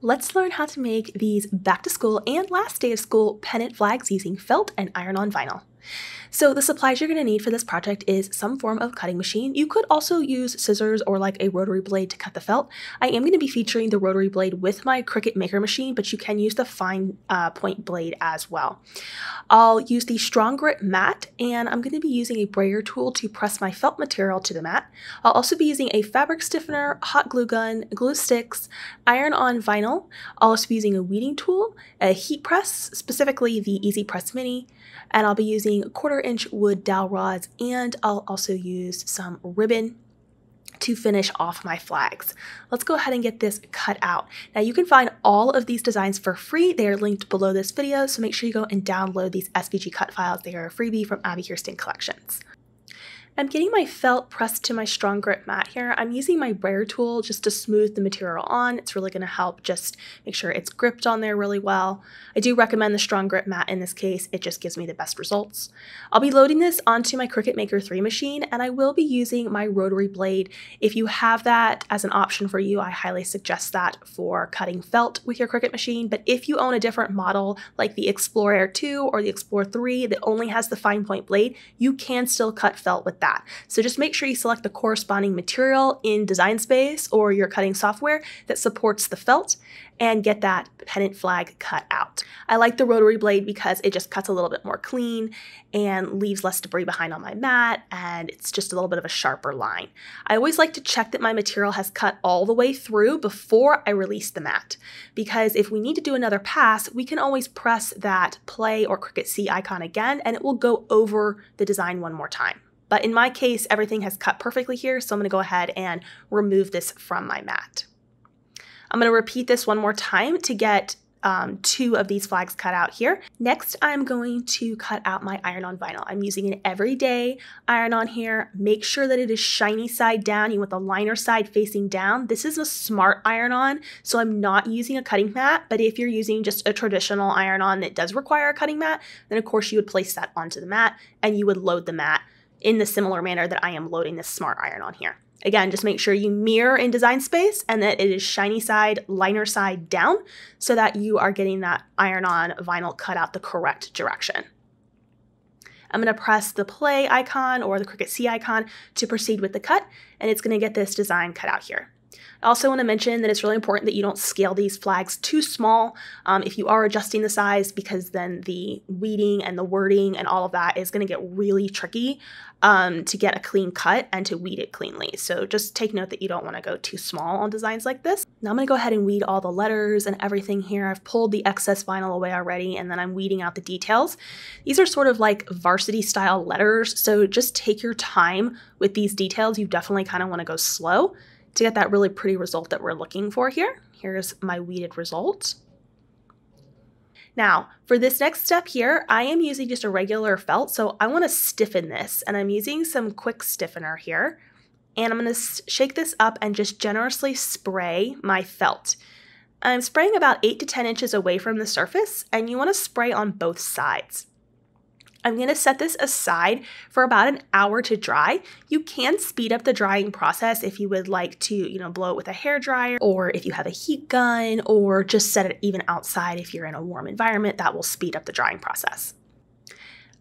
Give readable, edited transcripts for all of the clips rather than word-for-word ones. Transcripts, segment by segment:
Let's learn how to make these back to school and last day of school pennant flags using felt and iron-on vinyl. So the supplies you're going to need for this project is some form of cutting machine. You could also use scissors or like a rotary blade to cut the felt. I am going to be featuring the rotary blade with my Cricut maker machine, but you can use the fine point blade as well. I'll use the strong grip mat, and I'm going to be using a brayer tool to press my felt material to the mat. I'll also be using a fabric stiffener, hot glue gun, glue sticks, iron-on vinyl. I'll also be using a weeding tool, a heat press, specifically the Easy Press Mini, and I'll be using 1/4-inch wood dowel rods, and I'll also use some ribbon to finish off my flags. Let's go ahead and get this cut out. Now you can find all of these designs for free. They are linked below this video, so make sure you go and download these SVG Cut Files. They are a freebie from Abbi Collections. I'm getting my felt pressed to my strong grip mat here. I'm using my brayer tool just to smooth the material on. It's really going to help just make sure it's gripped on there really well. I do recommend the strong grip mat in this case. It just gives me the best results. I'll be loading this onto my Cricut Maker 3 machine, and I will be using my rotary blade. If you have that as an option for you, I highly suggest that for cutting felt with your Cricut machine. But if you own a different model like the Explorer 2 or the Explorer 3 that only has the fine point blade, you can still cut felt with that. So just make sure you select the corresponding material in Design Space or your cutting software that supports the felt and get that pennant flag cut out. I like the rotary blade because it just cuts a little bit more clean and leaves less debris behind on my mat, and it's just a little bit of a sharper line. I always like to check that my material has cut all the way through before I release the mat, because if we need to do another pass, we can always press that play or Cricut C icon again, and it will go over the design one more time. But in my case, everything has cut perfectly here, so I'm going to go ahead and remove this from my mat. I'm going to repeat this one more time to get 2 of these flags cut out here. Next, I'm going to cut out my iron-on vinyl. I'm using an everyday iron-on here. Make sure that it is shiny side down. You want the liner side facing down. This is a smart iron-on, so I'm not using a cutting mat, but if you're using just a traditional iron-on that does require a cutting mat, then of course you would place that onto the mat and you would load the mat in the similar manner that I am loading this smart iron-on here. Again, just make sure you mirror in Design Space and that it is shiny side, liner side down so that you are getting that iron-on vinyl cut out the correct direction. I'm going to press the play icon or the Cricut C icon to proceed with the cut, and it's going to get this design cut out here. I also want to mention that it's really important that you don't scale these flags too small if you are adjusting the size, because then the weeding and the wording and all of that is going to get really tricky to get a clean cut and to weed it cleanly. So just take note that you don't want to go too small on designs like this. Now I'm going to go ahead and weed all the letters and everything here. I've pulled the excess vinyl away already, and then I'm weeding out the details. These are sort of like varsity style letters, so just take your time with these details. You definitely kind of want to go slow to get that really pretty result that we're looking for here. Here's my weeded result. Now, for this next step here, I am using just a regular felt, so I want to stiffen this, and I'm using some quick stiffener here, and I'm going to shake this up and just generously spray my felt. I'm spraying about 8 to 10 inches away from the surface, and you want to spray on both sides. I'm going to set this aside for about an hour to dry. You can speed up the drying process if you would like to, blow it with a hair dryer, or if you have a heat gun, or just set it even outside if you're in a warm environment. That will speed up the drying process.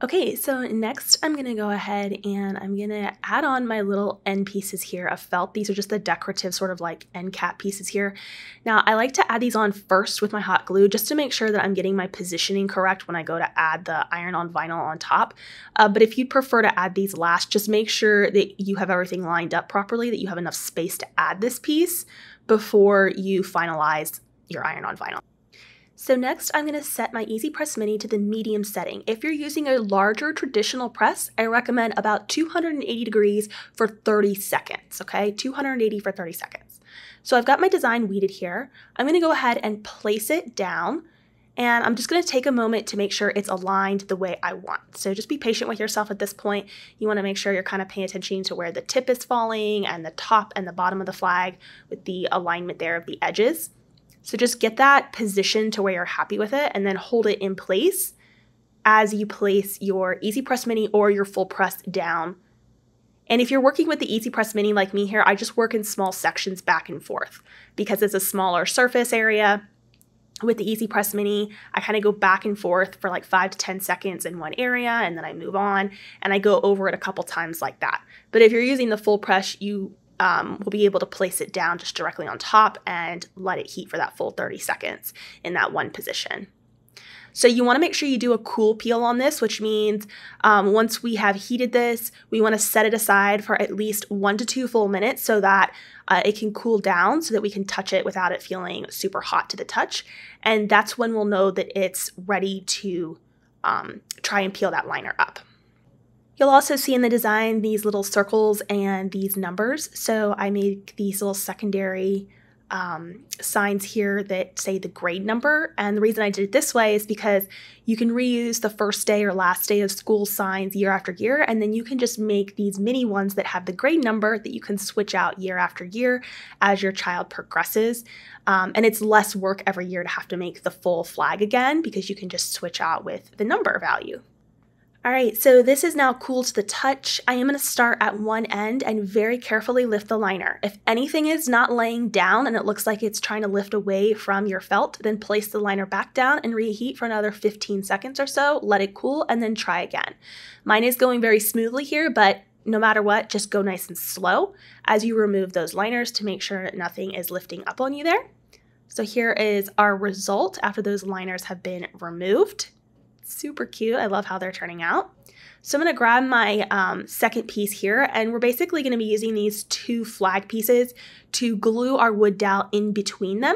Okay, so next I'm going to go ahead and I'm going to add on my little end pieces here of felt. These are just the decorative sort of like end cap pieces here. Now I like to add these on first with my hot glue just to make sure that I'm getting my positioning correct when I go to add the iron-on vinyl on top. But if you prefer to add these last, just make sure that you have everything lined up properly, that you have enough space to add this piece before you finalize your iron-on vinyl. So next, I'm going to set my Easy Press Mini to the medium setting. If you're using a larger traditional press, I recommend about 280 degrees for 30 seconds, okay? 280 for 30 seconds. So I've got my design weeded here. I'm going to go ahead and place it down, and I'm just going to take a moment to make sure it's aligned the way I want. So just be patient with yourself at this point. You want to make sure you're kind of paying attention to where the tip is falling and the top and the bottom of the flag with the alignment there of the edges. So just get that position to where you're happy with it, and then hold it in place as you place your Easy Press Mini or your full press down. And if you're working with the Easy Press Mini like me here, I just work in small sections back and forth because it's a smaller surface area. With the Easy Press Mini, I kind of go back and forth for like 5 to 10 seconds in one area, and then I move on, and I go over it a couple times like that. But if you're using the full press, you will be able to place it down just directly on top and let it heat for that full 30 seconds in that one position. So you want to make sure you do a cool peel on this, which means once we have heated this, we want to set it aside for at least 1 to 2 full minutes so that it can cool down so that we can touch it without it feeling super hot to the touch. And that's when we'll know that it's ready to try and peel that liner up. You'll also see in the design these little circles and these numbers. So I made these little secondary signs here that say the grade number. And the reason I did it this way is because you can reuse the first day or last day of school signs year after year, and then you can just make these mini ones that have the grade number that you can switch out year after year as your child progresses. And it's less work every year to have to make the full flag again because you can just switch out with the number value. All right, so this is now cool to the touch. I am going to start at one end and very carefully lift the liner. If anything is not laying down and it looks like it's trying to lift away from your felt, then place the liner back down and reheat for another 15 seconds or so, let it cool, and then try again. Mine is going very smoothly here, but no matter what, just go nice and slow as you remove those liners to make sure nothing is lifting up on you there. So here is our result after those liners have been removed. Super cute. I love how they're turning out. So I'm going to grab my second piece here, and we're basically going to be using these 2 flag pieces to glue our wood dowel in between them.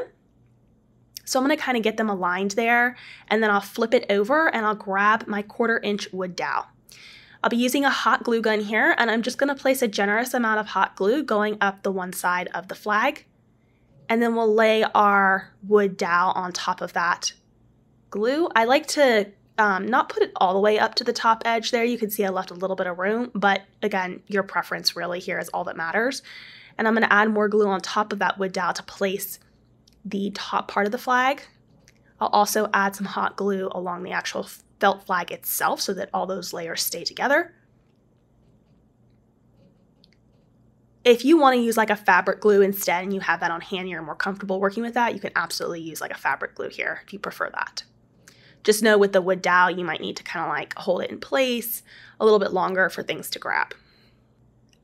So I'm going to kind of get them aligned there, and then I'll flip it over and I'll grab my 1/4 inch wood dowel. I'll be using a hot glue gun here, and I'm just going to place a generous amount of hot glue going up the one side of the flag, and then we'll lay our wood dowel on top of that glue. I like to not put it all the way up to the top edge there. You can see I left a little bit of room, but again, your preference really here is all that matters. And I'm going to add more glue on top of that wood dowel to place the top part of the flag. I'll also add some hot glue along the actual felt flag itself so that all those layers stay together. If you want to use like a fabric glue instead and you have that on hand, you're more comfortable working with that, you can absolutely use like a fabric glue here if you prefer that. Just know with the wood dowel, you might need to kind of like hold it in place a little bit longer for things to grab.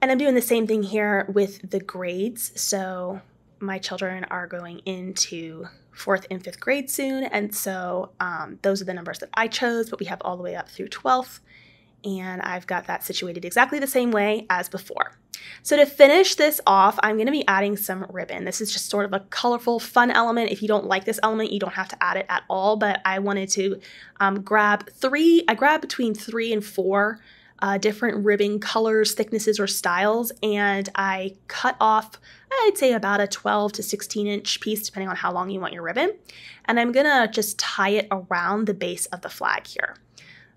And I'm doing the same thing here with the grades. So my children are going into 4th and 5th grade soon. And so those are the numbers that I chose, but we have all the way up through 12th. And I've got that situated exactly the same way as before. So to finish this off, I'm going to be adding some ribbon. This is just sort of a colorful, fun element. If you don't like this element, you don't have to add it at all, but I wanted to grab between 3 and 4 different ribbon colors, thicknesses, or styles, and I cut off, I'd say about a 12 to 16 inch piece, depending on how long you want your ribbon. And I'm going to just tie it around the base of the flag here.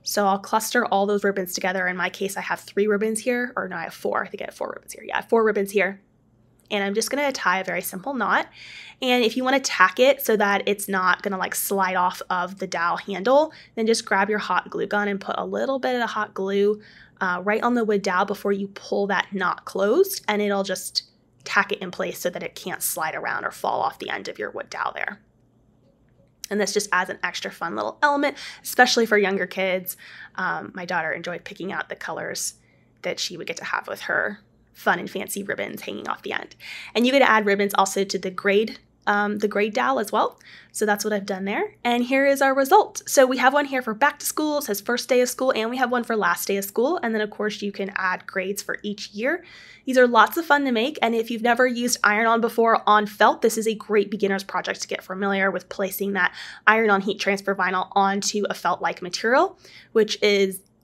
So I'll cluster all those ribbons together. In my case, I have 3 ribbons here, or no, I have 4. I think I have 4 ribbons here. Yeah, I have 4 ribbons here. And I'm just going to tie a very simple knot. And if you want to tack it so that it's not going to like slide off of the dowel handle, then just grab your hot glue gun and put a little bit of hot glue right on the wood dowel before you pull that knot closed, and it'll just tack it in place so that it can't slide around or fall off the end of your wood dowel there. And this just adds an extra fun little element, especially for younger kids. My daughter enjoyed picking out the colors that she would get to have with her fun and fancy ribbons hanging off the end. And you get to add ribbons also to the grade dowel as well. So that's what I've done there. And here is our result. So we have one here for back to school, it says first day of school, and we have one for last day of school. And then of course you can add grades for each year. These are lots of fun to make. And if you've never used iron-on before on felt, this is a great beginner's project to get familiar with placing that iron-on heat transfer vinyl onto a felt-like material, which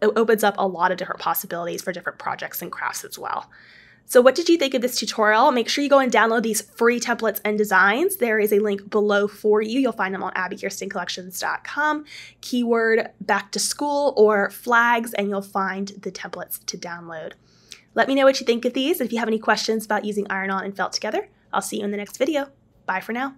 opens up a lot of different possibilities for different projects and crafts as well. So what did you think of this tutorial? Make sure you go and download these free templates and designs. There is a link below for you. You'll find them on abbykirstencollections.com. Keyword back to school or flags, and you'll find the templates to download. Let me know what you think of these. If you have any questions about using iron-on and felt together, I'll see you in the next video. Bye for now.